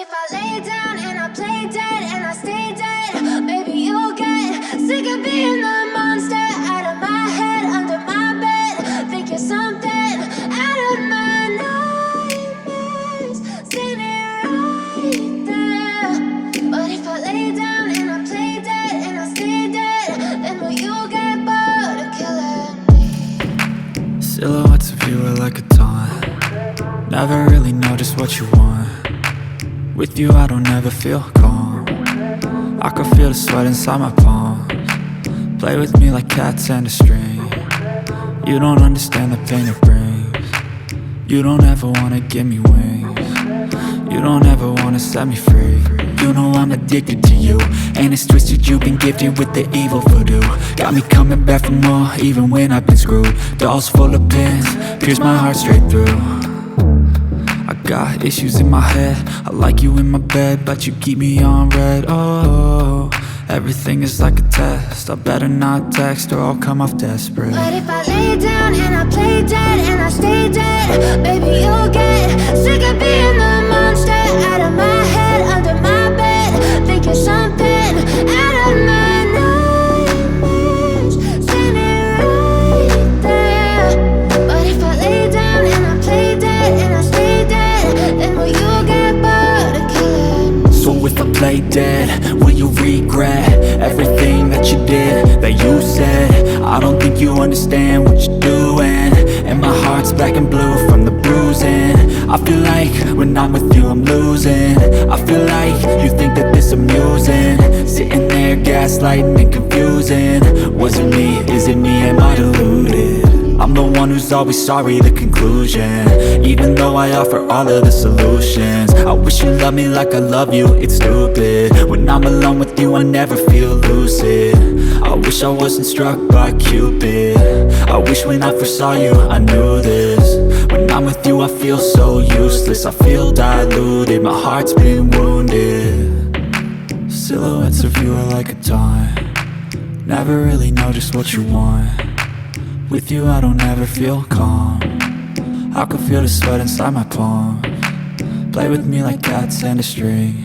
if I lay down and I play dead and I stay dead, maybe you'll get sick of being the monster out of my head, under my bed. Think you're something out of my nightmares, standing right there. But if I lay down and I play dead and I stay dead, then will you get bored of killing me? Silhouettes of you are like a taunt. Never really know just what you want. With you I don't ever feel calm. I can feel the sweat inside my palms. Play with me like cats and a string. You don't understand the pain it brings. You don't ever wanna give me wings. You don't ever wanna set me free. You know I'm addicted to you, and it's twisted, you've been gifted with the evil voodoo. Got me coming back for more, even when I've been screwed. Dolls full of pins, pierce my heart straight through. I got issues in my head, I like you in my bed, but you keep me on red. Oh, everything is like a test, I better not text or I'll come off desperate. But if I lay down and I play dead and I stay dead, baby you'll get sick of being the monster out of my head, under my bed. Think you're something out of my nightmares, standing right there. But if I lay down and I play dead and I stay dead, then will you get bored of killing me? So if I play dead, will you regret everything that you did, that you said? I don't think you understand what you're doing, and my heart's black and blue from the bruising. I feel like when I'm with you I'm losing. I feel like you think that this amusing, sitting there gaslighting and confusing. Was it me? Is it me? Am I deluded? I'm the one who's always sorry, the conclusion, even though I offer all of the solutions. I wish you loved me like I love you, it's stupid. When I'm alone with you I never feel lucid. I wish I wasn't struck by Cupid. I wish when I first saw you I knew this. When I'm with you I feel so useless, I feel diluted, my heart's been wounded. Silhouettes of you are like a taunt. Never really know just what you want. With you I don't ever feel calm. I can feel the sweat inside my palms. Play with me like cats and a string.